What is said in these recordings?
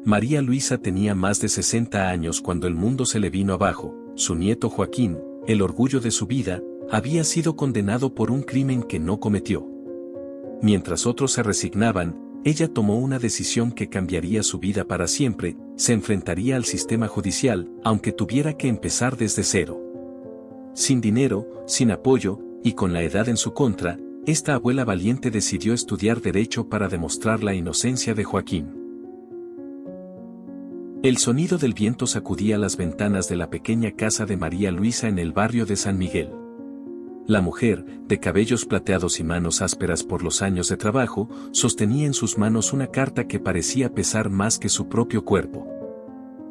María Luisa tenía más de 60 años cuando el mundo se le vino abajo. Su nieto Joaquín, el orgullo de su vida, había sido condenado por un crimen que no cometió. Mientras otros se resignaban, ella tomó una decisión que cambiaría su vida para siempre. Se enfrentaría al sistema judicial, aunque tuviera que empezar desde cero. Sin dinero, sin apoyo, y con la edad en su contra, esta abuela valiente decidió estudiar Derecho para demostrar la inocencia de Joaquín. El sonido del viento sacudía las ventanas de la pequeña casa de María Luisa en el barrio de San Miguel. La mujer, de cabellos plateados y manos ásperas por los años de trabajo, sostenía en sus manos una carta que parecía pesar más que su propio cuerpo.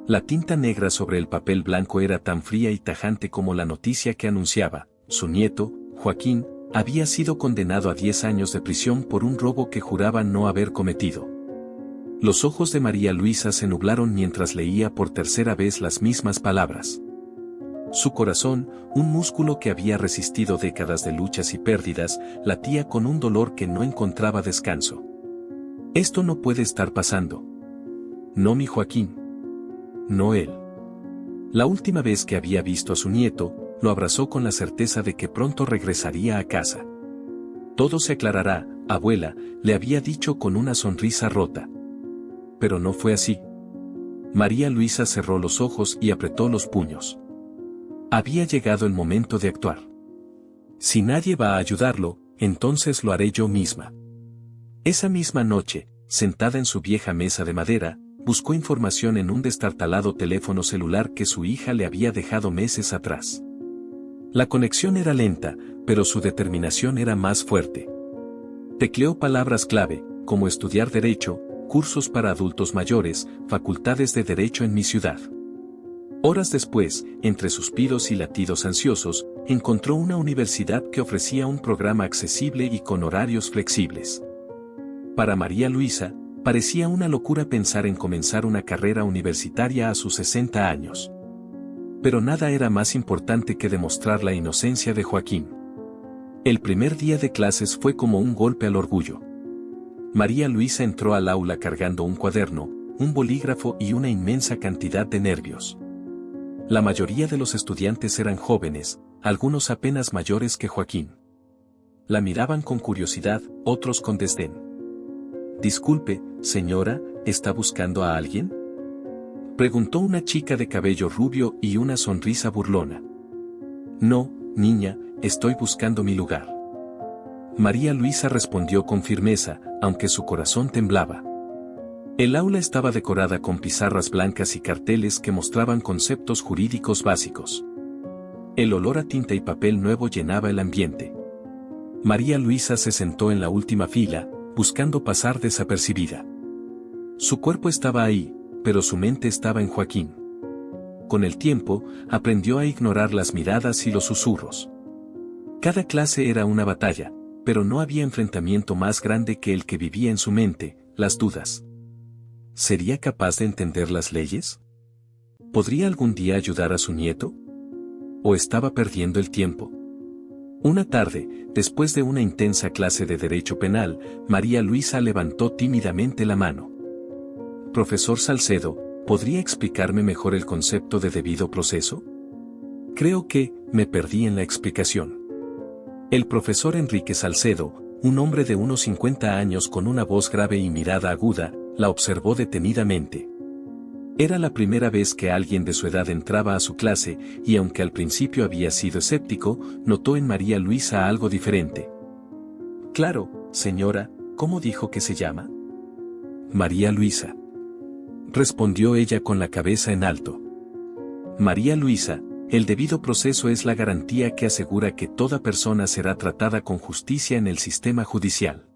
La tinta negra sobre el papel blanco era tan fría y tajante como la noticia que anunciaba: su nieto, Joaquín, había sido condenado a 10 años de prisión por un robo que juraba no haber cometido. Los ojos de María Luisa se nublaron mientras leía por tercera vez las mismas palabras. Su corazón, un músculo que había resistido décadas de luchas y pérdidas, latía con un dolor que no encontraba descanso. Esto no puede estar pasando. No mi Joaquín. No él. La última vez que había visto a su nieto, lo abrazó con la certeza de que pronto regresaría a casa. Todo se aclarará, abuela, le había dicho con una sonrisa rota. Pero no fue así. María Luisa cerró los ojos y apretó los puños. Había llegado el momento de actuar. Si nadie va a ayudarlo, entonces lo haré yo misma. Esa misma noche, sentada en su vieja mesa de madera, buscó información en un destartalado teléfono celular que su hija le había dejado meses atrás. La conexión era lenta, pero su determinación era más fuerte. Tecleó palabras clave, como estudiar derecho, cursos para adultos mayores, facultades de derecho en mi ciudad. Horas después, entre suspiros y latidos ansiosos, encontró una universidad que ofrecía un programa accesible y con horarios flexibles. Para María Luisa, parecía una locura pensar en comenzar una carrera universitaria a sus 60 años. Pero nada era más importante que demostrar la inocencia de Joaquín. El primer día de clases fue como un golpe al orgullo. María Luisa entró al aula cargando un cuaderno, un bolígrafo y una inmensa cantidad de nervios. La mayoría de los estudiantes eran jóvenes, algunos apenas mayores que Joaquín. La miraban con curiosidad, otros con desdén. «Disculpe, señora, ¿está buscando a alguien?», preguntó una chica de cabello rubio y una sonrisa burlona. «No, niña, estoy buscando mi lugar». María Luisa respondió con firmeza, aunque su corazón temblaba. El aula estaba decorada con pizarras blancas y carteles que mostraban conceptos jurídicos básicos. El olor a tinta y papel nuevo llenaba el ambiente. María Luisa se sentó en la última fila, buscando pasar desapercibida. Su cuerpo estaba ahí, pero su mente estaba en Joaquín. Con el tiempo, aprendió a ignorar las miradas y los susurros. Cada clase era una batalla, pero no había enfrentamiento más grande que el que vivía en su mente, las dudas. ¿Sería capaz de entender las leyes? ¿Podría algún día ayudar a su nieto? ¿O estaba perdiendo el tiempo? Una tarde, después de una intensa clase de Derecho Penal, María Luisa levantó tímidamente la mano. «Profesor Salcedo, ¿podría explicarme mejor el concepto de debido proceso? Creo que me perdí en la explicación». El profesor Enrique Salcedo, un hombre de unos 50 años con una voz grave y mirada aguda, la observó detenidamente. Era la primera vez que alguien de su edad entraba a su clase, y aunque al principio había sido escéptico, notó en María Luisa algo diferente. «Claro, señora, ¿cómo dijo que se llama?». «María Luisa», respondió ella con la cabeza en alto. «María Luisa, el debido proceso es la garantía que asegura que toda persona será tratada con justicia en el sistema judicial.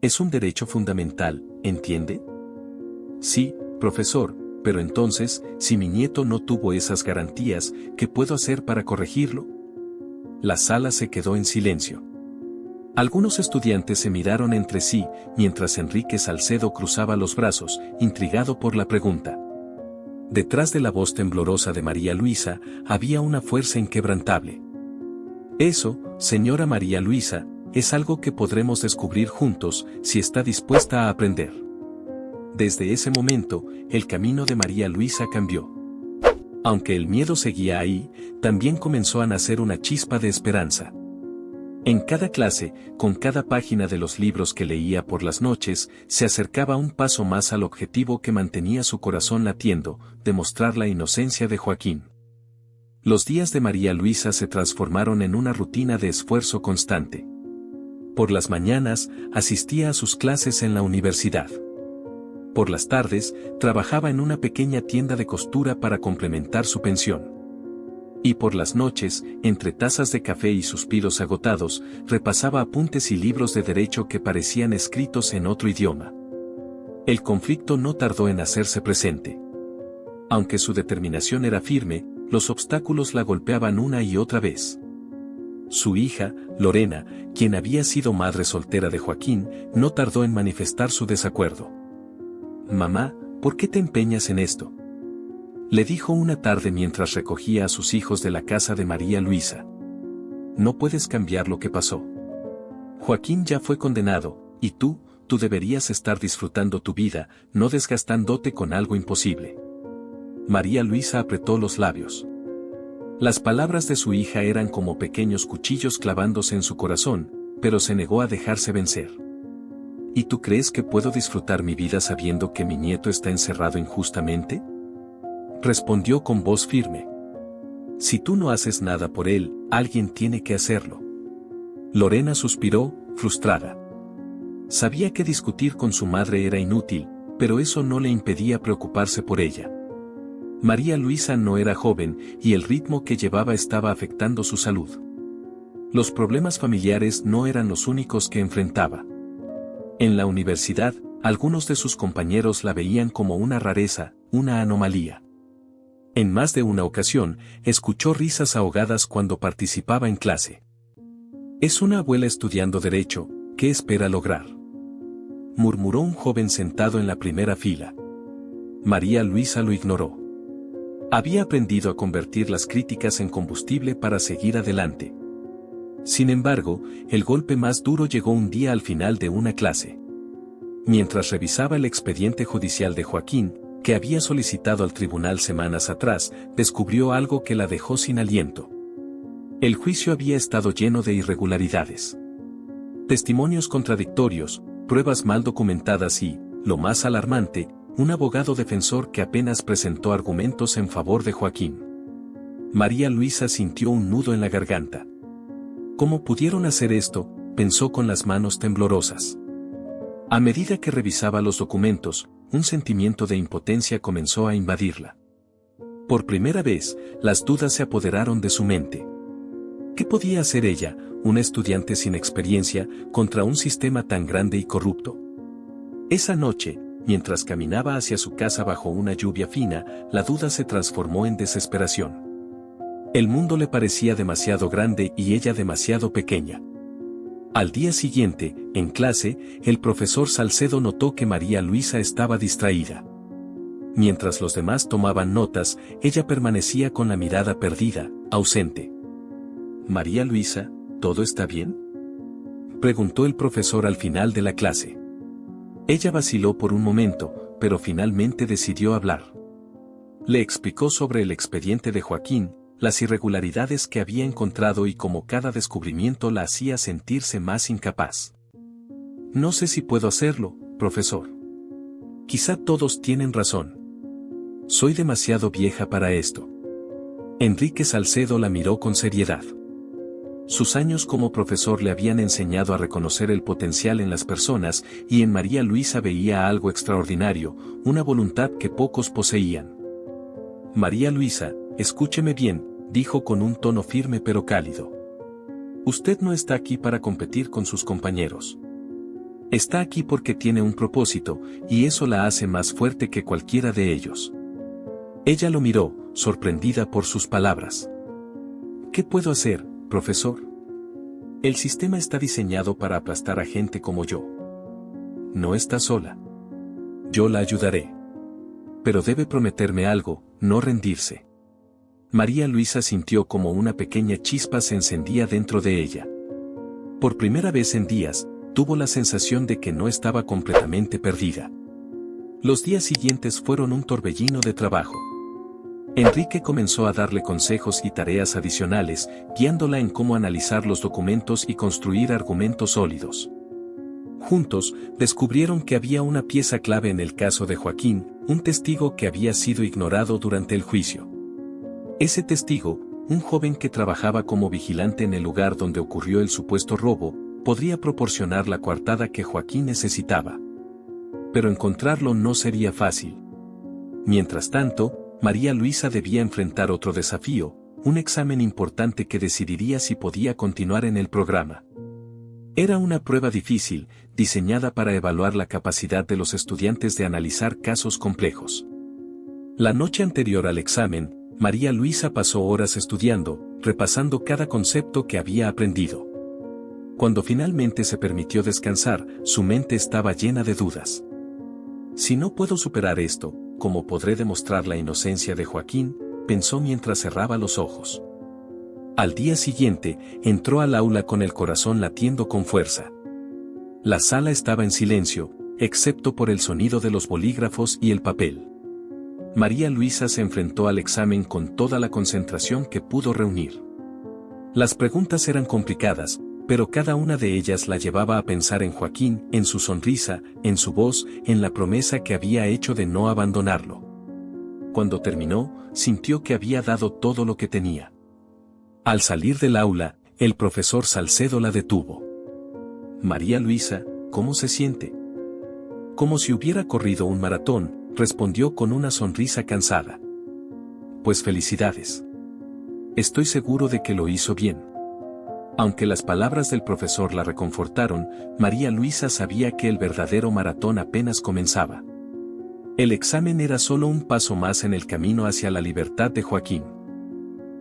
Es un derecho fundamental, ¿entiende?». «Sí, profesor, pero entonces, si mi nieto no tuvo esas garantías, ¿qué puedo hacer para corregirlo?». La sala se quedó en silencio. Algunos estudiantes se miraron entre sí, mientras Enrique Salcedo cruzaba los brazos, intrigado por la pregunta. Detrás de la voz temblorosa de María Luisa, había una fuerza inquebrantable. «Eso, señora María Luisa, es algo que podremos descubrir juntos, si está dispuesta a aprender». Desde ese momento, el camino de María Luisa cambió. Aunque el miedo seguía ahí, también comenzó a nacer una chispa de esperanza. En cada clase, con cada página de los libros que leía por las noches, se acercaba un paso más al objetivo que mantenía su corazón latiendo, demostrar la inocencia de Joaquín. Los días de María Luisa se transformaron en una rutina de esfuerzo constante. Por las mañanas, asistía a sus clases en la universidad. Por las tardes, trabajaba en una pequeña tienda de costura para complementar su pensión. Y por las noches, entre tazas de café y suspiros agotados, repasaba apuntes y libros de derecho que parecían escritos en otro idioma. El conflicto no tardó en hacerse presente. Aunque su determinación era firme, los obstáculos la golpeaban una y otra vez. Su hija, Lorena, quien había sido madre soltera de Joaquín, no tardó en manifestar su desacuerdo. «Mamá, ¿por qué te empeñas en esto?», le dijo una tarde mientras recogía a sus hijos de la casa de María Luisa. «No puedes cambiar lo que pasó. Joaquín ya fue condenado, y tú deberías estar disfrutando tu vida, no desgastándote con algo imposible». María Luisa apretó los labios. Las palabras de su hija eran como pequeños cuchillos clavándose en su corazón, pero se negó a dejarse vencer. «¿Y tú crees que puedo disfrutar mi vida sabiendo que mi nieto está encerrado injustamente?», respondió con voz firme. «Si tú no haces nada por él, alguien tiene que hacerlo». Lorena suspiró, frustrada. Sabía que discutir con su madre era inútil, pero eso no le impedía preocuparse por ella. María Luisa no era joven y el ritmo que llevaba estaba afectando su salud. Los problemas familiares no eran los únicos que enfrentaba. En la universidad, algunos de sus compañeros la veían como una rareza, una anomalía. En más de una ocasión, escuchó risas ahogadas cuando participaba en clase. «Es una abuela estudiando derecho, ¿qué espera lograr?», murmuró un joven sentado en la primera fila. María Luisa lo ignoró. Había aprendido a convertir las críticas en combustible para seguir adelante. Sin embargo, el golpe más duro llegó un día al final de una clase. Mientras revisaba el expediente judicial de Joaquín, que había solicitado al tribunal semanas atrás, descubrió algo que la dejó sin aliento. El juicio había estado lleno de irregularidades. Testimonios contradictorios, pruebas mal documentadas y, lo más alarmante, un abogado defensor que apenas presentó argumentos en favor de Joaquín. María Luisa sintió un nudo en la garganta. «¿Cómo pudieron hacer esto?», pensó con las manos temblorosas. A medida que revisaba los documentos, un sentimiento de impotencia comenzó a invadirla. Por primera vez, las dudas se apoderaron de su mente. ¿Qué podía hacer ella, una estudiante sin experiencia, contra un sistema tan grande y corrupto? Esa noche, mientras caminaba hacia su casa bajo una lluvia fina, la duda se transformó en desesperación. El mundo le parecía demasiado grande y ella demasiado pequeña. Al día siguiente, en clase, el profesor Salcedo notó que María Luisa estaba distraída. Mientras los demás tomaban notas, ella permanecía con la mirada perdida, ausente. «María Luisa, ¿todo está bien?», preguntó el profesor al final de la clase. Ella vaciló por un momento, pero finalmente decidió hablar. Le explicó sobre el expediente de Joaquín, las irregularidades que había encontrado y cómo cada descubrimiento la hacía sentirse más incapaz. «No sé si puedo hacerlo, profesor. Quizá todos tienen razón. Soy demasiado vieja para esto». Enrique Salcedo la miró con seriedad. Sus años como profesor le habían enseñado a reconocer el potencial en las personas y en María Luisa veía algo extraordinario, una voluntad que pocos poseían. «María Luisa, escúcheme bien», dijo con un tono firme pero cálido. «Usted no está aquí para competir con sus compañeros. Está aquí porque tiene un propósito, y eso la hace más fuerte que cualquiera de ellos». Ella lo miró, sorprendida por sus palabras. «¿Qué puedo hacer, profesor? El sistema está diseñado para aplastar a gente como yo. No está sola. Yo la ayudaré. Pero debe prometerme algo, no rendirse». María Luisa sintió como una pequeña chispa se encendía dentro de ella. Por primera vez en días, tuvo la sensación de que no estaba completamente perdida. Los días siguientes fueron un torbellino de trabajo. Enrique comenzó a darle consejos y tareas adicionales, guiándola en cómo analizar los documentos y construir argumentos sólidos. Juntos, descubrieron que había una pieza clave en el caso de Joaquín, un testigo que había sido ignorado durante el juicio. Ese testigo, un joven que trabajaba como vigilante en el lugar donde ocurrió el supuesto robo, podría proporcionar la coartada que Joaquín necesitaba. Pero encontrarlo no sería fácil. Mientras tanto, María Luisa debía enfrentar otro desafío, un examen importante que decidiría si podía continuar en el programa. Era una prueba difícil, diseñada para evaluar la capacidad de los estudiantes de analizar casos complejos. La noche anterior al examen, María Luisa pasó horas estudiando, repasando cada concepto que había aprendido. Cuando finalmente se permitió descansar, su mente estaba llena de dudas. Si no puedo superar esto, ¿cómo podré demostrar la inocencia de Joaquín?, pensó mientras cerraba los ojos. Al día siguiente, entró al aula con el corazón latiendo con fuerza. La sala estaba en silencio, excepto por el sonido de los bolígrafos y el papel. María Luisa se enfrentó al examen con toda la concentración que pudo reunir. Las preguntas eran complicadas, pero cada una de ellas la llevaba a pensar en Joaquín, en su sonrisa, en su voz, en la promesa que había hecho de no abandonarlo. Cuando terminó, sintió que había dado todo lo que tenía. Al salir del aula, el profesor Salcedo la detuvo. María Luisa, ¿cómo se siente? Como si hubiera corrido un maratón, respondió con una sonrisa cansada. Pues felicidades. Estoy seguro de que lo hizo bien. Aunque las palabras del profesor la reconfortaron, María Luisa sabía que el verdadero maratón apenas comenzaba. El examen era solo un paso más en el camino hacia la libertad de Joaquín.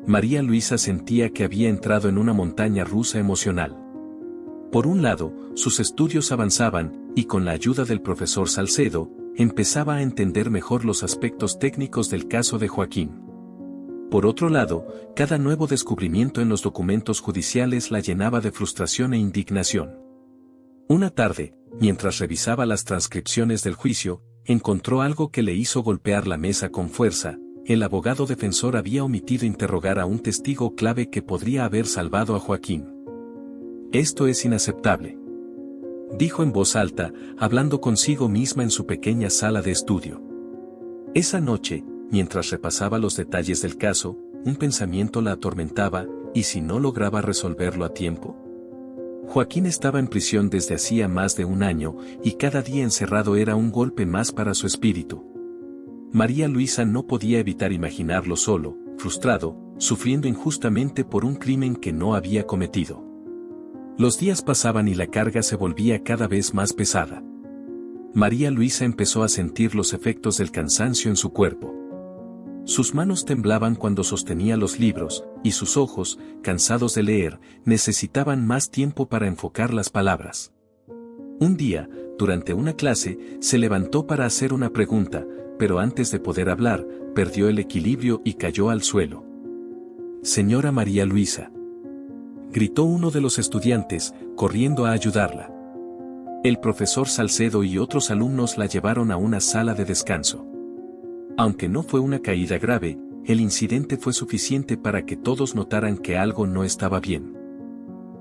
María Luisa sentía que había entrado en una montaña rusa emocional. Por un lado, sus estudios avanzaban, y con la ayuda del profesor Salcedo, empezaba a entender mejor los aspectos técnicos del caso de Joaquín. Por otro lado, cada nuevo descubrimiento en los documentos judiciales la llenaba de frustración e indignación. Una tarde, mientras revisaba las transcripciones del juicio, encontró algo que le hizo golpear la mesa con fuerza. El abogado defensor había omitido interrogar a un testigo clave que podría haber salvado a Joaquín. Esto es inaceptable, dijo en voz alta, hablando consigo misma en su pequeña sala de estudio. Esa noche, mientras repasaba los detalles del caso, un pensamiento la atormentaba, ¿y si no lograba resolverlo a tiempo? Joaquín estaba en prisión desde hacía más de un año, y cada día encerrado era un golpe más para su espíritu. María Luisa no podía evitar imaginarlo solo, frustrado, sufriendo injustamente por un crimen que no había cometido. Los días pasaban y la carga se volvía cada vez más pesada. María Luisa empezó a sentir los efectos del cansancio en su cuerpo. Sus manos temblaban cuando sostenía los libros, y sus ojos, cansados de leer, necesitaban más tiempo para enfocar las palabras. Un día, durante una clase, se levantó para hacer una pregunta, pero antes de poder hablar, perdió el equilibrio y cayó al suelo. «Señora María Luisa», gritó uno de los estudiantes, corriendo a ayudarla. El profesor Salcedo y otros alumnos la llevaron a una sala de descanso. Aunque no fue una caída grave, el incidente fue suficiente para que todos notaran que algo no estaba bien.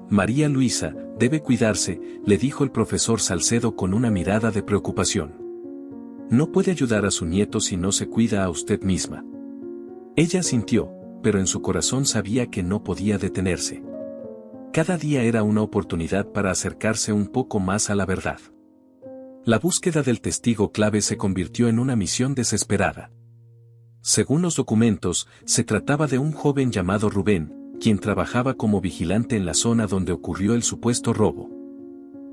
María Luisa, debe cuidarse, le dijo el profesor Salcedo con una mirada de preocupación. No puede ayudar a su nieto si no se cuida a usted misma. Ella asintió, pero en su corazón sabía que no podía detenerse. Cada día era una oportunidad para acercarse un poco más a la verdad. La búsqueda del testigo clave se convirtió en una misión desesperada. Según los documentos, se trataba de un joven llamado Rubén, quien trabajaba como vigilante en la zona donde ocurrió el supuesto robo.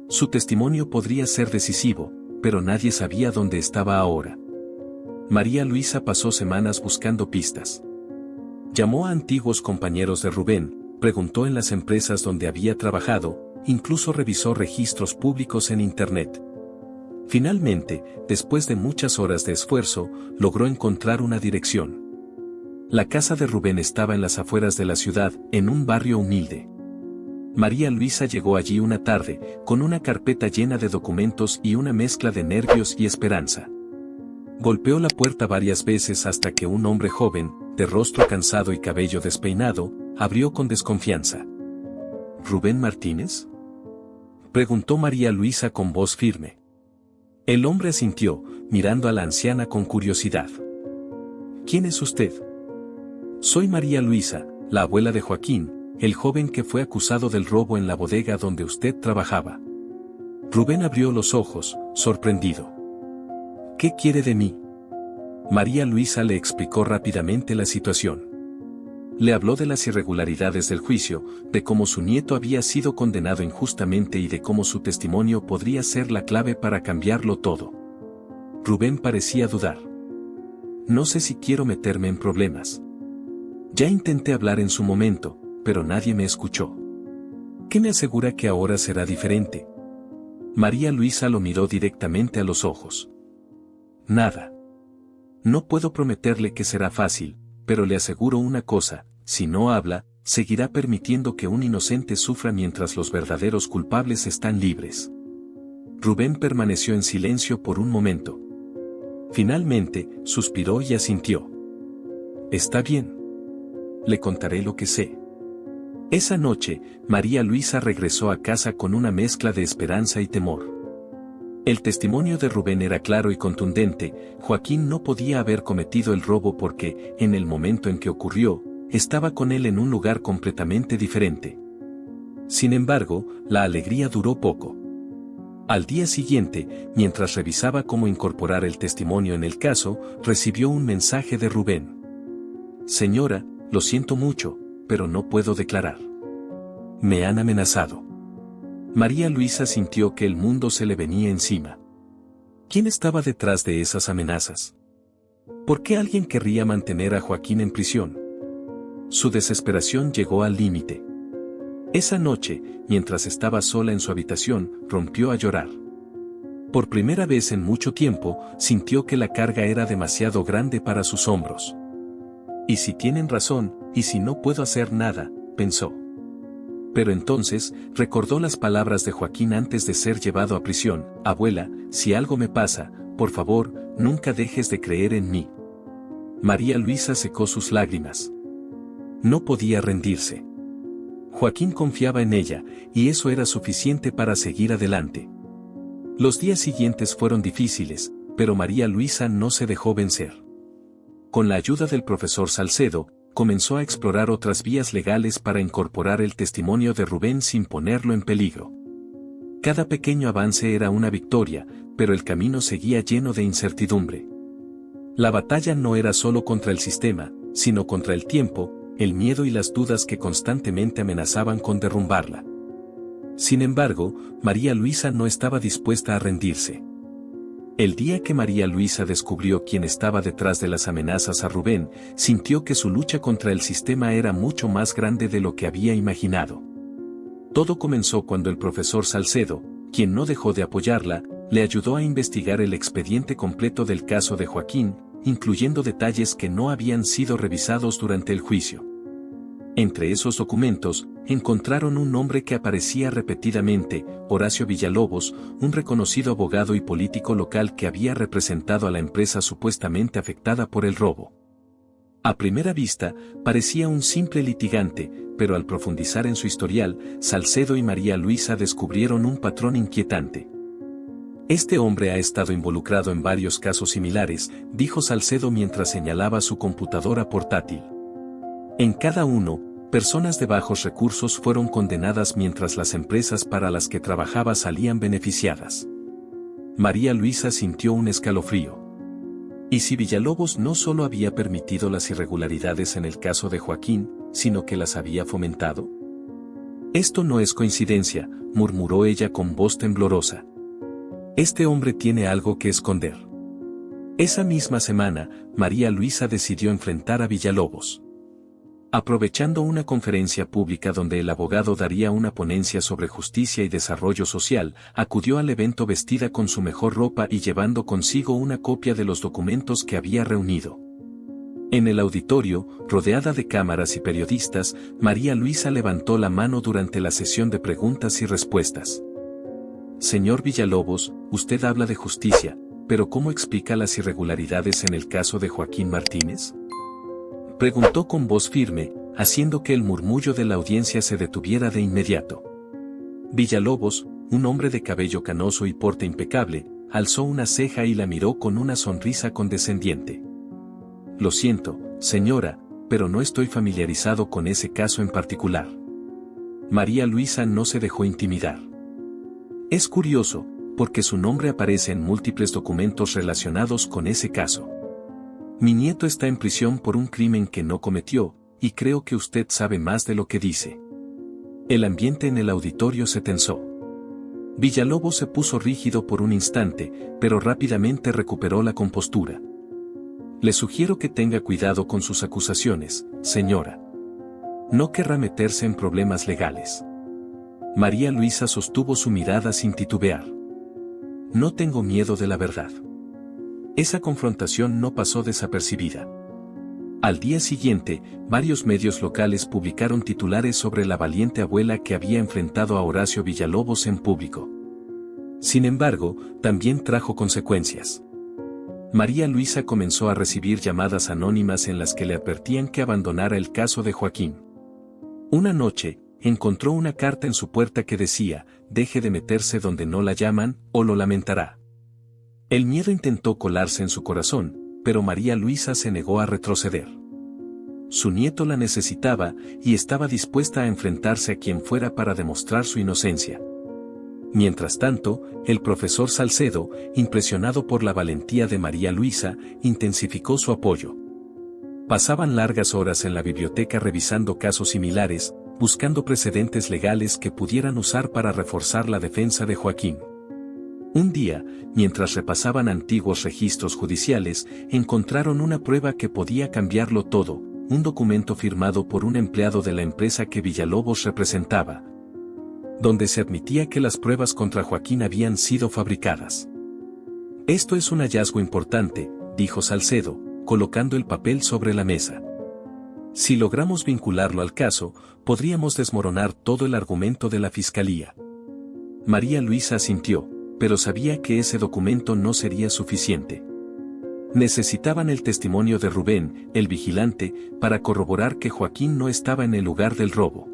Su testimonio podría ser decisivo, pero nadie sabía dónde estaba ahora. María Luisa pasó semanas buscando pistas. Llamó a antiguos compañeros de Rubén, preguntó en las empresas donde había trabajado, incluso revisó registros públicos en Internet. Finalmente, después de muchas horas de esfuerzo, logró encontrar una dirección. La casa de Rubén estaba en las afueras de la ciudad, en un barrio humilde. María Luisa llegó allí una tarde, con una carpeta llena de documentos y una mezcla de nervios y esperanza. Golpeó la puerta varias veces hasta que un hombre joven, de rostro cansado y cabello despeinado, abrió con desconfianza. ¿Rubén Martínez?, preguntó María Luisa con voz firme. El hombre asintió, mirando a la anciana con curiosidad. ¿Quién es usted? Soy María Luisa, la abuela de Joaquín, el joven que fue acusado del robo en la bodega donde usted trabajaba. Rubén abrió los ojos, sorprendido. ¿Qué quiere de mí? María Luisa le explicó rápidamente la situación. Le habló de las irregularidades del juicio, de cómo su nieto había sido condenado injustamente y de cómo su testimonio podría ser la clave para cambiarlo todo. Rubén parecía dudar. No sé si quiero meterme en problemas. Ya intenté hablar en su momento, pero nadie me escuchó. ¿Qué me asegura que ahora será diferente? María Luisa lo miró directamente a los ojos. Nada. No puedo prometerle que será fácil, pero le aseguro una cosa, si no habla, seguirá permitiendo que un inocente sufra mientras los verdaderos culpables están libres. Rubén permaneció en silencio por un momento. Finalmente, suspiró y asintió. Está bien. Le contaré lo que sé. Esa noche, María Luisa regresó a casa con una mezcla de esperanza y temor. El testimonio de Rubén era claro y contundente. Joaquín no podía haber cometido el robo porque, en el momento en que ocurrió, estaba con él en un lugar completamente diferente. Sin embargo, la alegría duró poco. Al día siguiente, mientras revisaba cómo incorporar el testimonio en el caso, recibió un mensaje de Rubén. Señora, lo siento mucho, pero no puedo declarar. Me han amenazado. María Luisa sintió que el mundo se le venía encima. ¿Quién estaba detrás de esas amenazas? ¿Por qué alguien querría mantener a Joaquín en prisión? Su desesperación llegó al límite. Esa noche, mientras estaba sola en su habitación, rompió a llorar. Por primera vez en mucho tiempo, sintió que la carga era demasiado grande para sus hombros. ¿Y si tienen razón, y si no puedo hacer nada?, pensó. Pero entonces, recordó las palabras de Joaquín antes de ser llevado a prisión. Abuela, si algo me pasa, por favor, nunca dejes de creer en mí. María Luisa secó sus lágrimas. No podía rendirse. Joaquín confiaba en ella, y eso era suficiente para seguir adelante. Los días siguientes fueron difíciles, pero María Luisa no se dejó vencer. Con la ayuda del profesor Salcedo, comenzó a explorar otras vías legales para incorporar el testimonio de Rubén sin ponerlo en peligro. Cada pequeño avance era una victoria, pero el camino seguía lleno de incertidumbre. La batalla no era solo contra el sistema, sino contra el tiempo, el miedo y las dudas que constantemente amenazaban con derrumbarla. Sin embargo, María Luisa no estaba dispuesta a rendirse. El día que María Luisa descubrió quién estaba detrás de las amenazas a Rubén, sintió que su lucha contra el sistema era mucho más grande de lo que había imaginado. Todo comenzó cuando el profesor Salcedo, quien no dejó de apoyarla, le ayudó a investigar el expediente completo del caso de Joaquín, incluyendo detalles que no habían sido revisados durante el juicio. Entre esos documentos, encontraron un nombre que aparecía repetidamente: Horacio Villalobos, un reconocido abogado y político local que había representado a la empresa supuestamente afectada por el robo. A primera vista, parecía un simple litigante, pero al profundizar en su historial, Salcedo y María Luisa descubrieron un patrón inquietante. Este hombre ha estado involucrado en varios casos similares, dijo Salcedo mientras señalaba su computadora portátil. En cada uno, personas de bajos recursos fueron condenadas mientras las empresas para las que trabajaba salían beneficiadas. María Luisa sintió un escalofrío. ¿Y si Villalobos no solo había permitido las irregularidades en el caso de Joaquín, sino que las había fomentado? Esto no es coincidencia, murmuró ella con voz temblorosa. Este hombre tiene algo que esconder. Esa misma semana, María Luisa decidió enfrentar a Villalobos. Aprovechando una conferencia pública donde el abogado daría una ponencia sobre justicia y desarrollo social, acudió al evento vestida con su mejor ropa y llevando consigo una copia de los documentos que había reunido. En el auditorio, rodeada de cámaras y periodistas, María Luisa levantó la mano durante la sesión de preguntas y respuestas. Señor Villalobos, usted habla de justicia, ¿pero cómo explica las irregularidades en el caso de Joaquín Martínez?, preguntó con voz firme, haciendo que el murmullo de la audiencia se detuviera de inmediato. Villalobos, un hombre de cabello canoso y porte impecable, alzó una ceja y la miró con una sonrisa condescendiente. Lo siento, señora, pero no estoy familiarizado con ese caso en particular. María Luisa no se dejó intimidar. Es curioso, porque su nombre aparece en múltiples documentos relacionados con ese caso. Mi nieto está en prisión por un crimen que no cometió, y creo que usted sabe más de lo que dice. El ambiente en el auditorio se tensó. Villalobos se puso rígido por un instante, pero rápidamente recuperó la compostura. Le sugiero que tenga cuidado con sus acusaciones, señora. No querrá meterse en problemas legales. María Luisa sostuvo su mirada sin titubear. No tengo miedo de la verdad. Esa confrontación no pasó desapercibida. Al día siguiente, varios medios locales publicaron titulares sobre la valiente abuela que había enfrentado a Horacio Villalobos en público. Sin embargo, también trajo consecuencias. María Luisa comenzó a recibir llamadas anónimas en las que le advertían que abandonara el caso de Joaquín. Una noche, encontró una carta en su puerta que decía, deje de meterse donde no la llaman, o lo lamentará. El miedo intentó colarse en su corazón, pero María Luisa se negó a retroceder. Su nieto la necesitaba y estaba dispuesta a enfrentarse a quien fuera para demostrar su inocencia. Mientras tanto, el profesor Salcedo, impresionado por la valentía de María Luisa, intensificó su apoyo. Pasaban largas horas en la biblioteca revisando casos similares, buscando precedentes legales que pudieran usar para reforzar la defensa de Joaquín. Un día, mientras repasaban antiguos registros judiciales, encontraron una prueba que podía cambiarlo todo, un documento firmado por un empleado de la empresa que Villalobos representaba, donde se admitía que las pruebas contra Joaquín habían sido fabricadas. Esto es un hallazgo importante, dijo Salcedo, colocando el papel sobre la mesa. Si logramos vincularlo al caso, podríamos desmoronar todo el argumento de la fiscalía. María Luisa asintió, pero sabía que ese documento no sería suficiente. Necesitaban el testimonio de Rubén, el vigilante, para corroborar que Joaquín no estaba en el lugar del robo.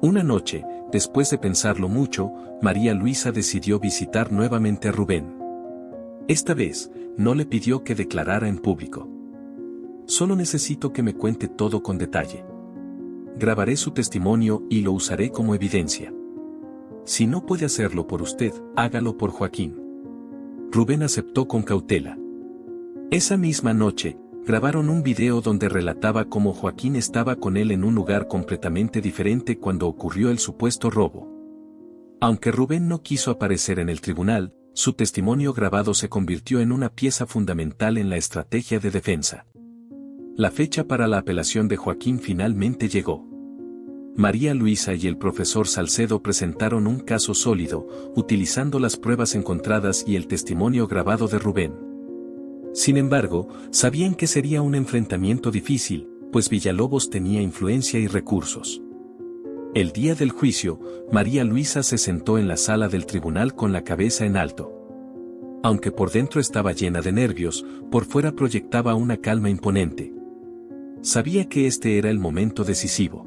Una noche, después de pensarlo mucho, María Luisa decidió visitar nuevamente a Rubén. Esta vez, no le pidió que declarara en público. Solo necesito que me cuente todo con detalle. Grabaré su testimonio y lo usaré como evidencia. Si no puede hacerlo por usted, hágalo por Joaquín. Rubén aceptó con cautela. Esa misma noche, grabaron un video donde relataba cómo Joaquín estaba con él en un lugar completamente diferente cuando ocurrió el supuesto robo. Aunque Rubén no quiso aparecer en el tribunal, su testimonio grabado se convirtió en una pieza fundamental en la estrategia de defensa. La fecha para la apelación de Joaquín finalmente llegó. María Luisa y el profesor Salcedo presentaron un caso sólido, utilizando las pruebas encontradas y el testimonio grabado de Rubén. Sin embargo, sabían que sería un enfrentamiento difícil, pues Villalobos tenía influencia y recursos. El día del juicio, María Luisa se sentó en la sala del tribunal con la cabeza en alto. Aunque por dentro estaba llena de nervios, por fuera proyectaba una calma imponente. Sabía que este era el momento decisivo.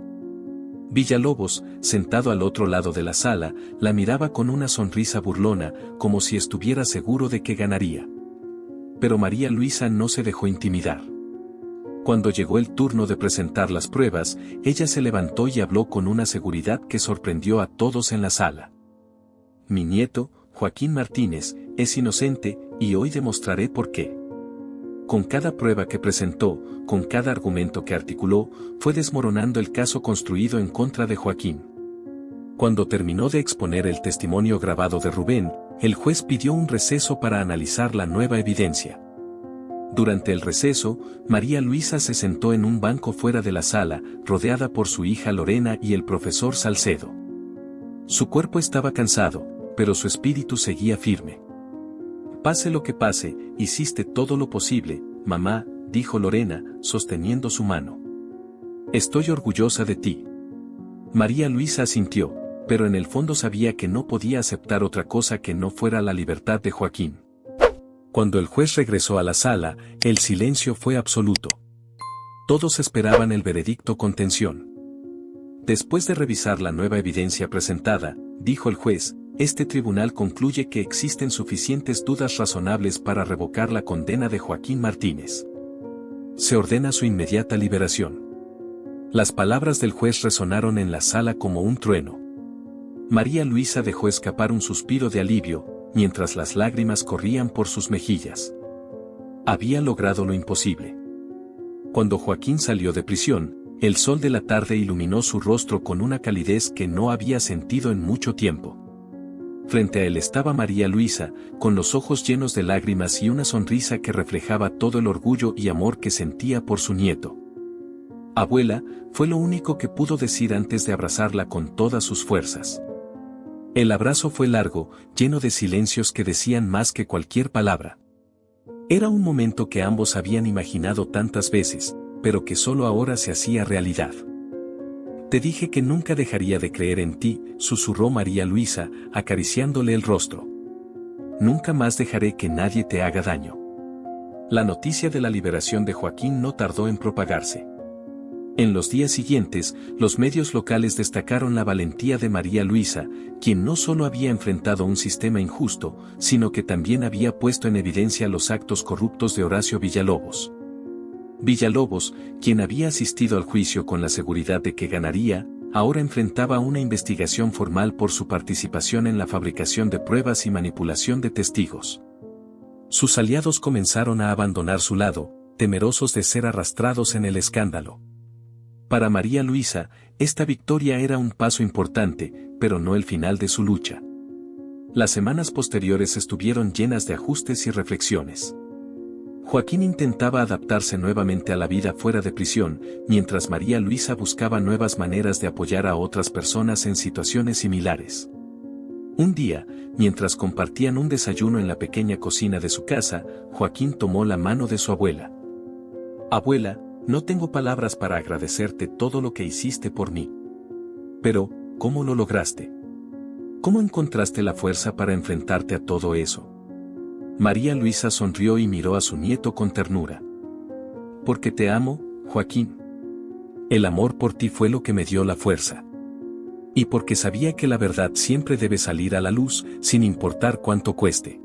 Villalobos, sentado al otro lado de la sala, la miraba con una sonrisa burlona, como si estuviera seguro de que ganaría. Pero María Luisa no se dejó intimidar. Cuando llegó el turno de presentar las pruebas, ella se levantó y habló con una seguridad que sorprendió a todos en la sala. Mi nieto, Joaquín Martínez, es inocente, y hoy demostraré por qué. Con cada prueba que presentó, con cada argumento que articuló, fue desmoronando el caso construido en contra de Joaquín. Cuando terminó de exponer el testimonio grabado de Rubén, el juez pidió un receso para analizar la nueva evidencia. Durante el receso, María Luisa se sentó en un banco fuera de la sala, rodeada por su hija Lorena y el profesor Salcedo. Su cuerpo estaba cansado, pero su espíritu seguía firme. Pase lo que pase, hiciste todo lo posible, mamá, dijo Lorena, sosteniendo su mano. Estoy orgullosa de ti. María Luisa asintió, pero en el fondo sabía que no podía aceptar otra cosa que no fuera la libertad de Joaquín. Cuando el juez regresó a la sala, el silencio fue absoluto. Todos esperaban el veredicto con tensión. Después de revisar la nueva evidencia presentada, dijo el juez, este tribunal concluye que existen suficientes dudas razonables para revocar la condena de Joaquín Martínez. Se ordena su inmediata liberación. Las palabras del juez resonaron en la sala como un trueno. María Luisa dejó escapar un suspiro de alivio, mientras las lágrimas corrían por sus mejillas. Había logrado lo imposible. Cuando Joaquín salió de prisión, el sol de la tarde iluminó su rostro con una calidez que no había sentido en mucho tiempo. Frente a él estaba María Luisa, con los ojos llenos de lágrimas y una sonrisa que reflejaba todo el orgullo y amor que sentía por su nieto. Abuela, fue lo único que pudo decir antes de abrazarla con todas sus fuerzas. El abrazo fue largo, lleno de silencios que decían más que cualquier palabra. Era un momento que ambos habían imaginado tantas veces, pero que solo ahora se hacía realidad. Te dije que nunca dejaría de creer en ti, susurró María Luisa, acariciándole el rostro. Nunca más dejaré que nadie te haga daño. La noticia de la liberación de Joaquín no tardó en propagarse. En los días siguientes, los medios locales destacaron la valentía de María Luisa, quien no solo había enfrentado un sistema injusto, sino que también había puesto en evidencia los actos corruptos de Horacio Villalobos. Villalobos, quien había asistido al juicio con la seguridad de que ganaría, ahora enfrentaba una investigación formal por su participación en la fabricación de pruebas y manipulación de testigos. Sus aliados comenzaron a abandonar su lado, temerosos de ser arrastrados en el escándalo. Para María Luisa, esta victoria era un paso importante, pero no el final de su lucha. Las semanas posteriores estuvieron llenas de ajustes y reflexiones. Joaquín intentaba adaptarse nuevamente a la vida fuera de prisión, mientras María Luisa buscaba nuevas maneras de apoyar a otras personas en situaciones similares. Un día, mientras compartían un desayuno en la pequeña cocina de su casa, Joaquín tomó la mano de su abuela. Abuela, no tengo palabras para agradecerte todo lo que hiciste por mí. Pero, ¿cómo lo lograste? ¿Cómo encontraste la fuerza para enfrentarte a todo eso? María Luisa sonrió y miró a su nieto con ternura. Porque te amo, Joaquín. El amor por ti fue lo que me dio la fuerza. Y porque sabía que la verdad siempre debe salir a la luz, sin importar cuánto cueste.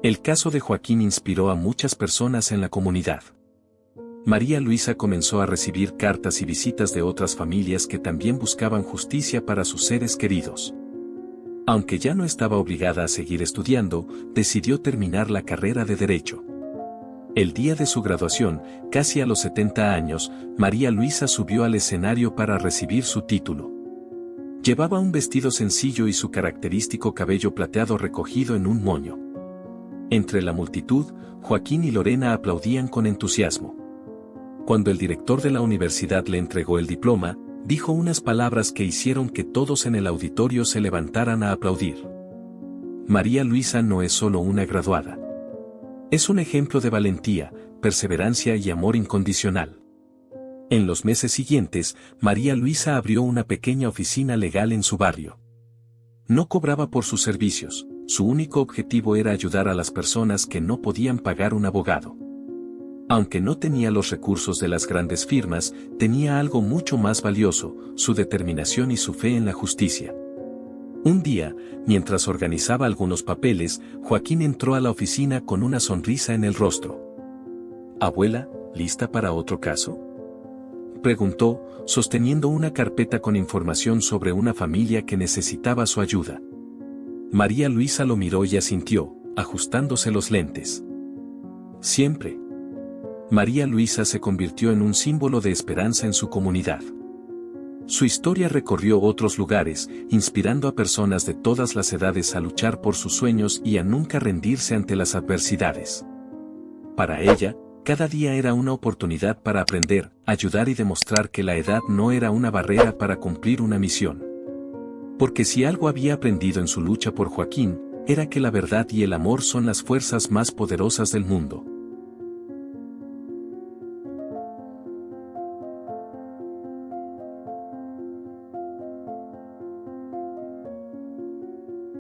El caso de Joaquín inspiró a muchas personas en la comunidad. María Luisa comenzó a recibir cartas y visitas de otras familias que también buscaban justicia para sus seres queridos. Aunque ya no estaba obligada a seguir estudiando, decidió terminar la carrera de Derecho. El día de su graduación, casi a los 70 años, María Luisa subió al escenario para recibir su título. Llevaba un vestido sencillo y su característico cabello plateado recogido en un moño. Entre la multitud, Joaquín y Lorena aplaudían con entusiasmo. Cuando el director de la universidad le entregó el diploma, dijo unas palabras que hicieron que todos en el auditorio se levantaran a aplaudir. María Luisa no es solo una graduada. Es un ejemplo de valentía, perseverancia y amor incondicional. En los meses siguientes, María Luisa abrió una pequeña oficina legal en su barrio. No cobraba por sus servicios, su único objetivo era ayudar a las personas que no podían pagar un abogado. Aunque no tenía los recursos de las grandes firmas, tenía algo mucho más valioso, su determinación y su fe en la justicia. Un día, mientras organizaba algunos papeles, Joaquín entró a la oficina con una sonrisa en el rostro. «Abuela, ¿lista para otro caso?», preguntó, sosteniendo una carpeta con información sobre una familia que necesitaba su ayuda. María Luisa lo miró y asintió, ajustándose los lentes. Siempre. María Luisa se convirtió en un símbolo de esperanza en su comunidad. Su historia recorrió otros lugares, inspirando a personas de todas las edades a luchar por sus sueños y a nunca rendirse ante las adversidades. Para ella, cada día era una oportunidad para aprender, ayudar y demostrar que la edad no era una barrera para cumplir una misión. Porque si algo había aprendido en su lucha por Joaquín, era que la verdad y el amor son las fuerzas más poderosas del mundo.